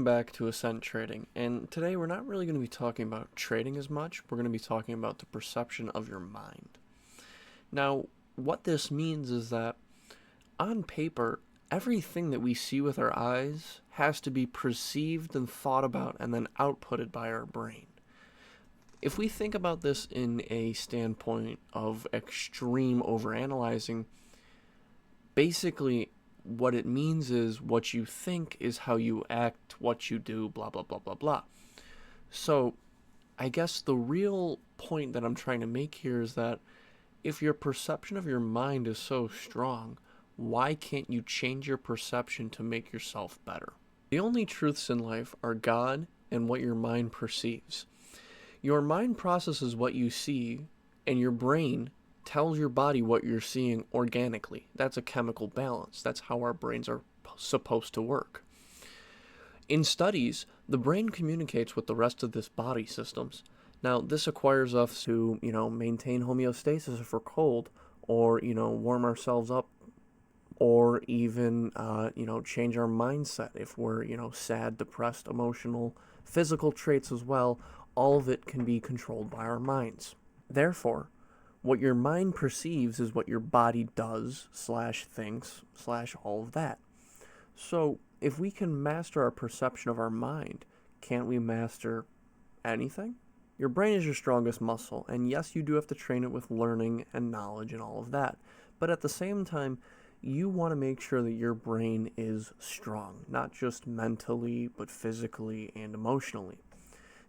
Welcome back to Ascent Trading, and today we're not really going to be talking about trading as much, we're going to be talking about the perception of your mind. Now, what this means is that, on paper, everything that we see with our eyes has to be perceived and thought about and then outputted by our brain. If we think about this in a standpoint of extreme overanalyzing, basically what it means is what you think is how you act, what you do, blah, blah, blah, blah, blah. So, I guess the real point that I'm trying to make here is that if your perception of your mind is so strong, why can't you change your perception to make yourself better? The only truths in life are God and what your mind perceives. Your mind processes what you see, and your brain tells your body what you're seeing organically. That's a chemical balance. That's how our brains are supposed to work. In studies, the brain communicates with the rest of this body systems. Now, this requires us to, maintain homeostasis if we're cold, or, warm ourselves up, or even, change our mindset if we're, sad, depressed, emotional, physical traits as well. All of it can be controlled by our minds. Therefore, what your mind perceives is what your body does, /thinks, all of that. So, if we can master our perception of our mind, can't we master anything? Your brain is your strongest muscle, and yes, you do have to train it with learning and knowledge and all of that. But at the same time, you want to make sure that your brain is strong, not just mentally, but physically and emotionally.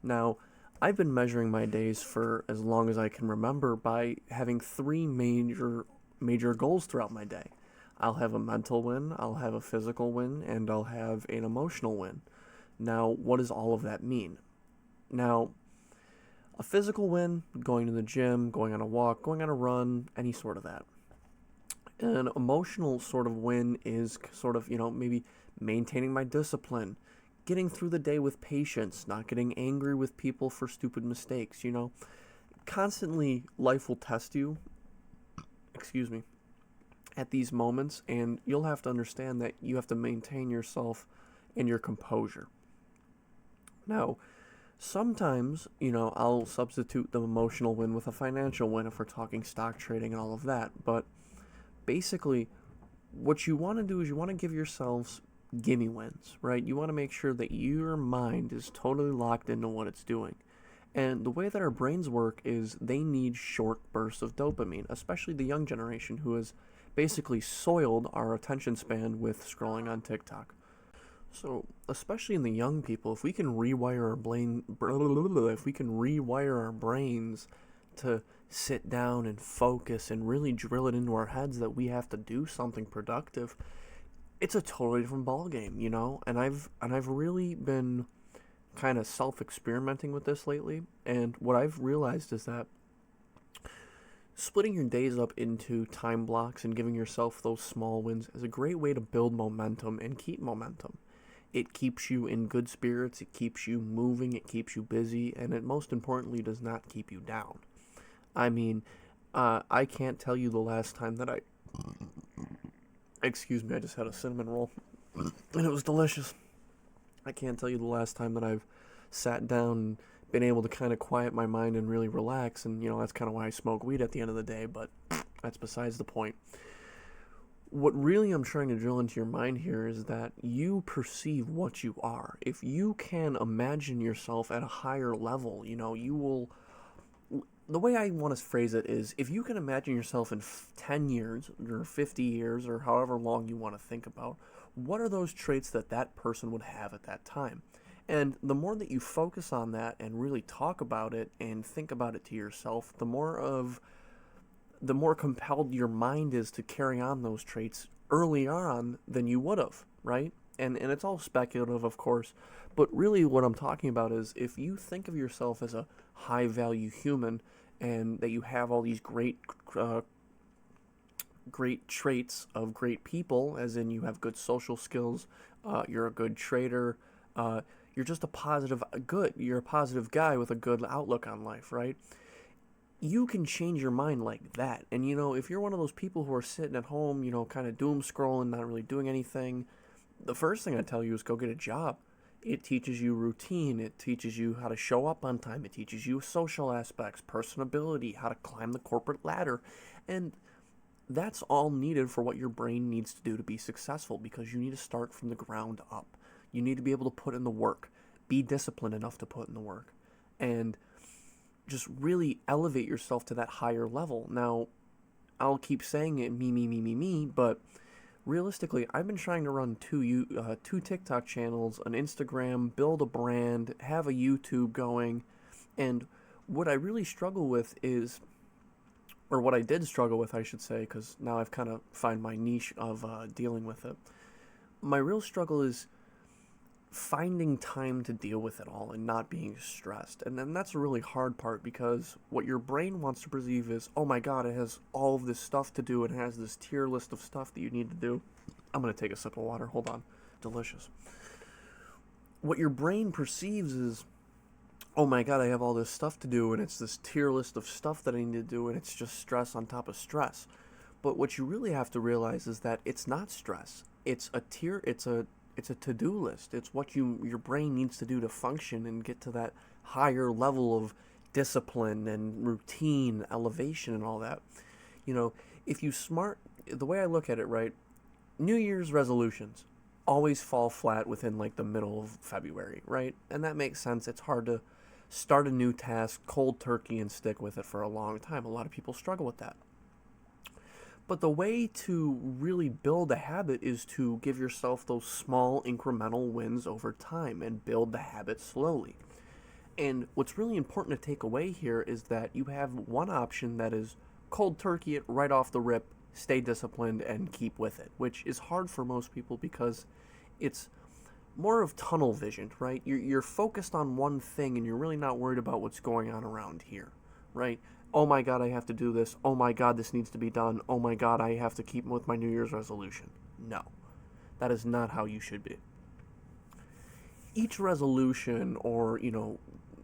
Now, I've been measuring my days for as long as I can remember by having three major goals throughout my day. I'll have a mental win, I'll have a physical win, and I'll have an emotional win. Now, what does all of that mean? Now, a physical win, going to the gym, going on a walk, going on a run, any sort of that. An emotional sort of win is sort of, maybe maintaining my discipline, getting through the day with patience, not getting angry with people for stupid mistakes, Constantly, life will test you, at these moments, and you'll have to understand that you have to maintain yourself and your composure. Now, sometimes, I'll substitute the emotional win with a financial win if we're talking stock trading and all of that, but basically, what you want to do is you want to give yourselves gimme wins, right? You want to make sure that your mind is totally locked into what it's doing. And the way that our brains work is they need short bursts of dopamine, especially the young generation who has basically soiled our attention span with scrolling on TikTok. So, especially in the young people, if we can rewire our brains to sit down and focus and really drill it into our heads that we have to do something productive, it's a totally different ballgame, And I've really been kind of self-experimenting with this lately, and what I've realized is that splitting your days up into time blocks and giving yourself those small wins is a great way to build momentum and keep momentum. It keeps you in good spirits, it keeps you moving, it keeps you busy, and it most importantly does not keep you down. I mean, I can't tell you the last time that excuse me, I just had a cinnamon roll, and it was delicious. I can't tell you the last time that I've sat down and been able to kind of quiet my mind and really relax, and, that's kind of why I smoke weed at the end of the day, but that's besides the point. What really I'm trying to drill into your mind here is that you perceive what you are. If you can imagine yourself at a higher level, you will... The way I want to phrase it is, if you can imagine yourself in 10 years, or 50 years, or however long you want to think about, what are those traits that person would have at that time? And the more that you focus on that and really talk about it and think about it to yourself, the more compelled your mind is to carry on those traits early on than you would have, right? And it's all speculative, of course, but really what I'm talking about is if you think of yourself as a high-value human and that you have all these great traits of great people, as in you have good social skills, you're a good trader, you're just you're a positive guy with a good outlook on life, right? You can change your mind like that. And, if you're one of those people who are sitting at home, kind of doom scrolling, not really doing anything, the first thing I tell you is go get a job. It teaches you routine. It teaches you how to show up on time. It teaches you social aspects, personability, how to climb the corporate ladder. And that's all needed for what your brain needs to do to be successful, because you need to start from the ground up. You need to be able to put in the work, be disciplined enough to put in the work, and just really elevate yourself to that higher level. Now, I'll keep saying it, me, but realistically, I've been trying to run two TikTok channels, an Instagram, build a brand, have a YouTube going, and what I really struggle with is, or what I did struggle with, I should say, because now I've kind of find my niche of dealing with it. My real struggle is finding time to deal with it all and not being stressed. And then that's a really hard part, because what your brain wants to perceive is, oh my god, it has all of this stuff to do and has this tier list of stuff that you need to do. I'm going to take a sip of water. Hold on. Delicious. What your brain perceives is, oh my god, I have all this stuff to do, and it's this tier list of stuff that I need to do, and it's just stress on top of stress. But what you really have to realize is that it's not stress. It's a to-do list. It's what your brain needs to do to function and get to that higher level of discipline and routine, elevation and all that. You know, if you smart the way I look at it, right? New Year's resolutions always fall flat within like the middle of February, right? And that makes sense. It's hard to start a new task cold turkey and stick with it for a long time. A lot of people struggle with that. But the way to really build a habit is to give yourself those small incremental wins over time and build the habit slowly. And what's really important to take away here is that you have one option that is cold turkey it right off the rip, stay disciplined, and keep with it, which is hard for most people because it's more of tunnel vision, right? You're focused on one thing and you're really not worried about what's going on around here, right? Oh my god, I have to do this. Oh my god, this needs to be done. Oh my god, I have to keep with my New Year's resolution. No, that is not how you should be. Each resolution or,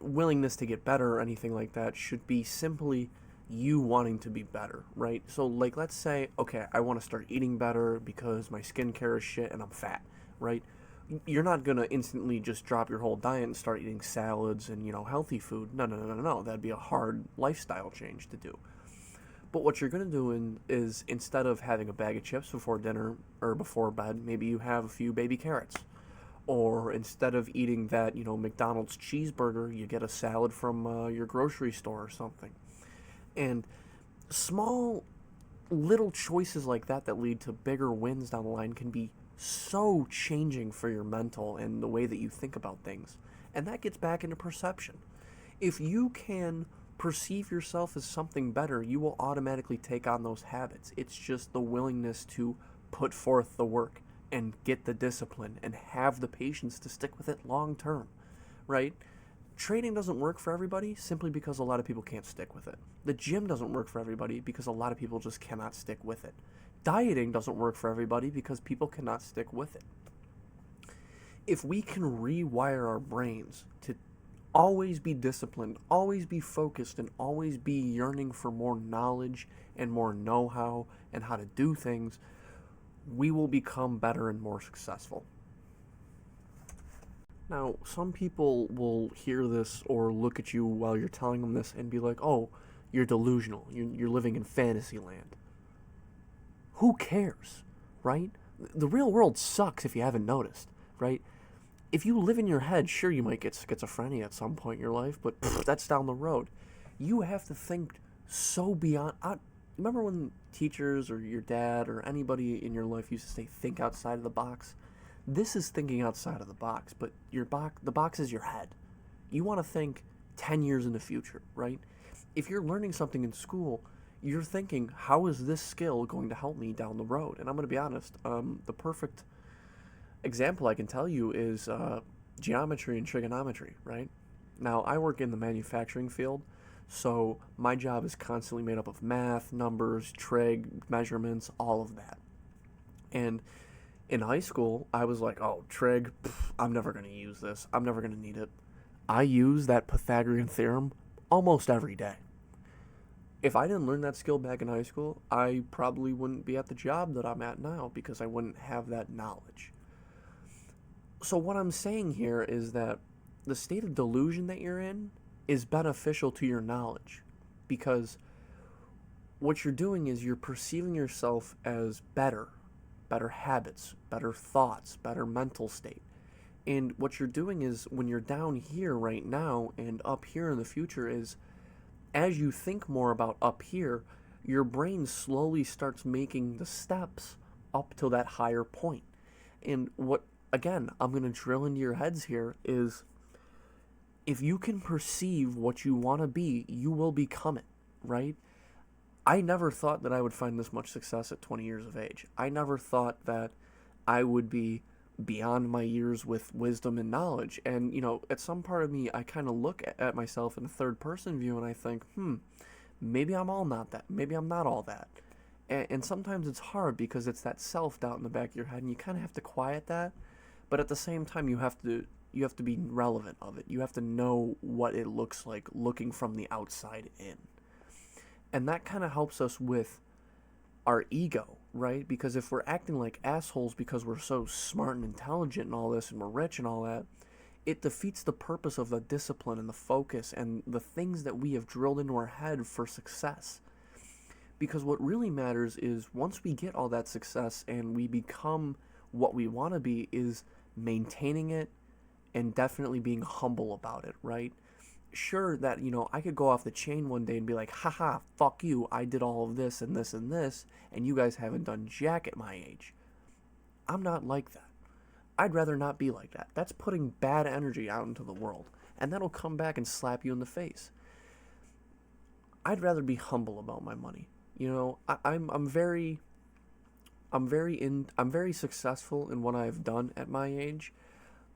willingness to get better or anything like that should be simply you wanting to be better, right? So, like, let's say, okay, I want to start eating better because my skincare is shit and I'm fat, right? You're not going to instantly just drop your whole diet and start eating salads and, healthy food. No. That'd be a hard lifestyle change to do. But what you're going to do is instead of having a bag of chips before dinner or before bed, maybe you have a few baby carrots. Or instead of eating that, McDonald's cheeseburger, you get a salad from your grocery store or something. And small little choices like that lead to bigger wins down the line can be so changing for your mental and the way that you think about things. And that gets back into perception. If you can perceive yourself as something better, you will automatically take on those habits. It's just the willingness to put forth the work and get the discipline and have the patience to stick with it long term, right? Training doesn't work for everybody simply because a lot of people can't stick with it. The gym doesn't work for everybody because a lot of people just cannot stick with it. Dieting doesn't work for everybody because people cannot stick with it. If we can rewire our brains to always be disciplined, always be focused, and always be yearning for more knowledge and more know-how and how to do things, we will become better and more successful. Now, some people will hear this or look at you while you're telling them this and be like, oh, you're delusional. You're living in fantasy land. Who cares, right? The real world sucks if you haven't noticed, right? If you live in your head, sure, you might get schizophrenia at some point in your life, but that's down the road. You have to think so beyond. Remember when teachers or your dad or anybody in your life used to say, think outside of the box? This is thinking outside of the box, but the box is your head. You want to think 10 years in the future, right? If you're learning something in school, you're thinking, how is this skill going to help me down the road? And I'm going to be honest, the perfect example I can tell you is geometry and trigonometry, right? Now, I work in the manufacturing field, so my job is constantly made up of math, numbers, trig, measurements, all of that. And in high school, I was like, oh, trig, I'm never going to use this. I'm never going to need it. I use that Pythagorean theorem almost every day. If I didn't learn that skill back in high school, I probably wouldn't be at the job that I'm at now because I wouldn't have that knowledge. So what I'm saying here is that the state of delusion that you're in is beneficial to your knowledge, because what you're doing is you're perceiving yourself as better habits, better thoughts, better mental state. And what you're doing is, when you're down here right now and up here in the future, is as you think more about up here, your brain slowly starts making the steps up to that higher point. And what, again, I'm going to drill into your heads here is, if you can perceive what you want to be, you will become it, right? I never thought that I would find this much success at 20 years of age. I never thought that I would be beyond my years with wisdom and knowledge. And, at some part of me, I kind of look at myself in a third person view and I think, maybe I'm all not that. Maybe I'm not all that. And sometimes it's hard because it's that self doubt in the back of your head, and you kind of have to quiet that. But at the same time, you have to be relevant of it. You have to know what it looks like looking from the outside in. And that kind of helps us with our ego, right? Because if we're acting like assholes because we're so smart and intelligent and all this, and we're rich and all that, it defeats the purpose of the discipline and the focus and the things that we have drilled into our head for success. Because what really matters is, once we get all that success and we become what we want to be, is maintaining it and definitely being humble about it, right? Sure, that, I could go off the chain one day and be like, haha, fuck you, I did all of this and this and this, and you guys haven't done jack at my age. I'm not like that. I'd rather not be like that. That's putting bad energy out into the world, and that'll come back and slap you in the face. I'd rather be humble about my money. I'm very successful in what I've done at my age,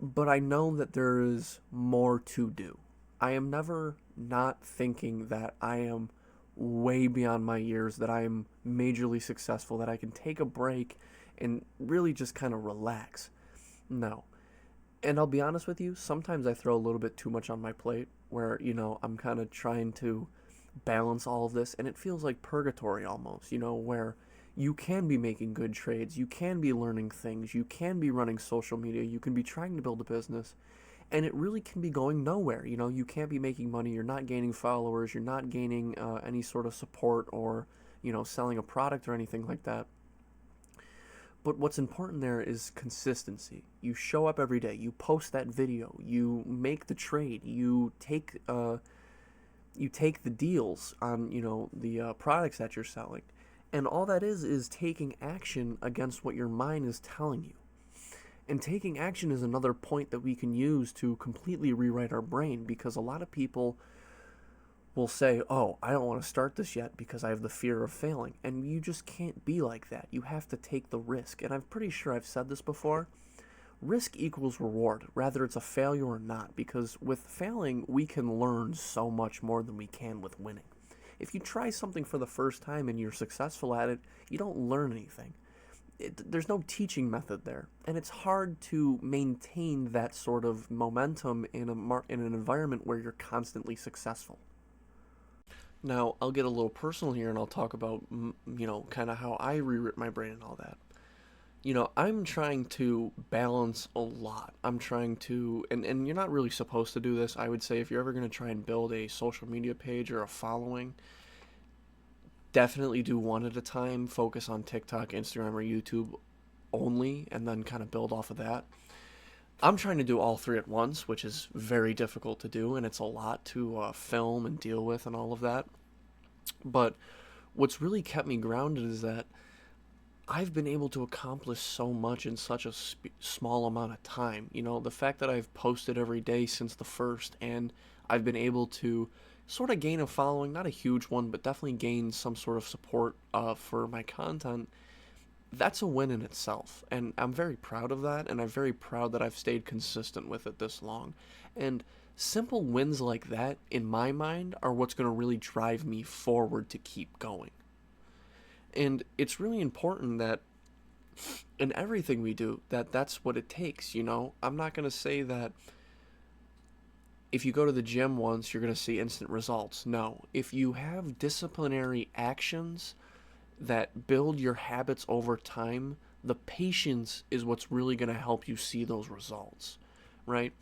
but I know that there is more to do. I am never not thinking that I am way beyond my years, that I am majorly successful, that I can take a break and really just kind of relax. No. And I'll be honest with you, sometimes I throw a little bit too much on my plate where, I'm kind of trying to balance all of this, and it feels like purgatory almost, where you can be making good trades, you can be learning things, you can be running social media, you can be trying to build a business, and it really can be going nowhere. You can't be making money, you're not gaining followers, you're not gaining any sort of support, or selling a product or anything like that. But what's important there is consistency. You show up every day, you post that video, you make the trade, you take the deals on the products that you're selling, and all that is taking action against what your mind is telling you. And taking action is another point that we can use to completely rewrite our brain, because a lot of people will say, oh, I don't want to start this yet because I have the fear of failing. And you just can't be like that. You have to take the risk. And I'm pretty sure I've said this before. Risk equals reward, whether it's a failure or not, because with failing, we can learn so much more than we can with winning. If you try something for the first time and you're successful at it, you don't learn anything. There's no teaching method there, and it's hard to maintain that sort of momentum in an environment where you're constantly successful. Now, I'll get a little personal here, and I'll talk about, kind of how I rewrite my brain and all that. I'm trying to balance a lot. I'm trying to, and you're not really supposed to do this. I would say, if you're ever going to try and build a social media page or a following, definitely do one at a time. Focus on TikTok, Instagram, or YouTube only, and then kind of build off of that. I'm trying to do all three at once, which is very difficult to do, and it's a lot to film and deal with and all of that. But what's really kept me grounded is that I've been able to accomplish so much in such a small amount of time. The fact that I've posted every day since the first, and I've been able to sort of gain a following, not a huge one, but definitely gain some sort of support for my content. That's a win in itself, and I'm very proud of that, and I'm very proud that I've stayed consistent with it this long. And simple wins like that, in my mind, are what's going to really drive me forward to keep going. And it's really important that in everything we do, that's what it takes. I'm not going to say that if you go to the gym once, you're going to see instant results. No. If you have disciplinary actions that build your habits over time, The patience is what's really going to help you see those results, right?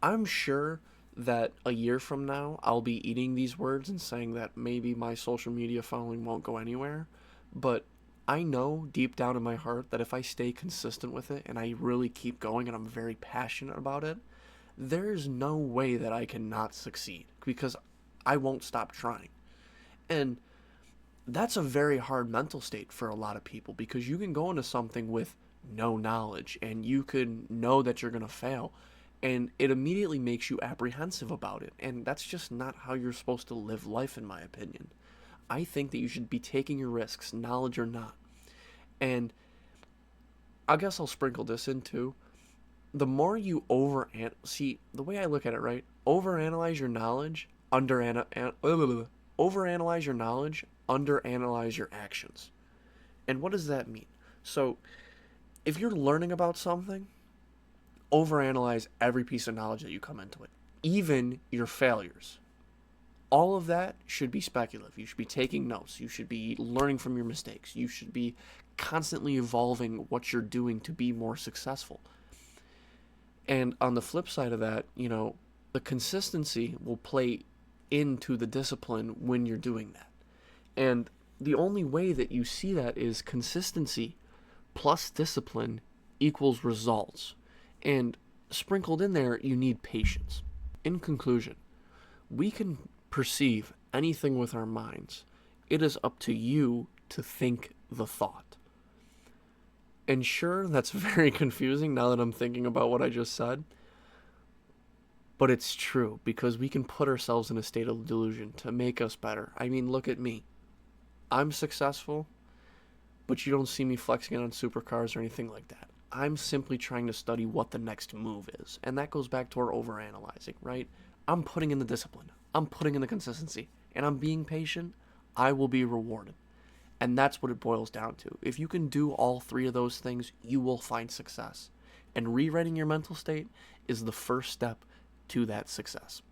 I'm sure that a year from now, I'll be eating these words and saying that maybe my social media following won't go anywhere. But I know deep down in my heart that if I stay consistent with it and I really keep going and I'm very passionate about it, there's no way that I cannot succeed because I won't stop trying. And that's a very hard mental state for a lot of people because you can go into something with no knowledge and you could know that you're going to fail, and it immediately makes you apprehensive about it, and that's just not how you're supposed to live life, in my opinion. I think that you should be taking your risks, knowledge or not. And I guess I'll sprinkle this in too. The more you see, the way I look at it, right? Overanalyze your knowledge, overanalyze your knowledge, underanalyze your actions. And what does that mean? So, if you're learning about something, overanalyze every piece of knowledge that you come into it, even your failures. All of that should be speculative. You should be taking notes. You should be learning from your mistakes. You should be constantly evolving what you're doing to be more successful. And on the flip side of that, the consistency will play into the discipline when you're doing that. And the only way that you see that is consistency plus discipline equals results. And sprinkled in there, you need patience. In conclusion, we can perceive anything with our minds. It is up to you to think the thought. And sure, that's very confusing now that I'm thinking about what I just said. But it's true, because we can put ourselves in a state of delusion to make us better. I mean, look at me. I'm successful, but you don't see me flexing on supercars or anything like that. I'm simply trying to study what the next move is. And that goes back to our overanalyzing, right? I'm putting in the discipline. I'm putting in the consistency. And I'm being patient. I will be rewarded. And that's what it boils down to. If you can do all three of those things, you will find success. And rewriting your mental state is the first step to that success.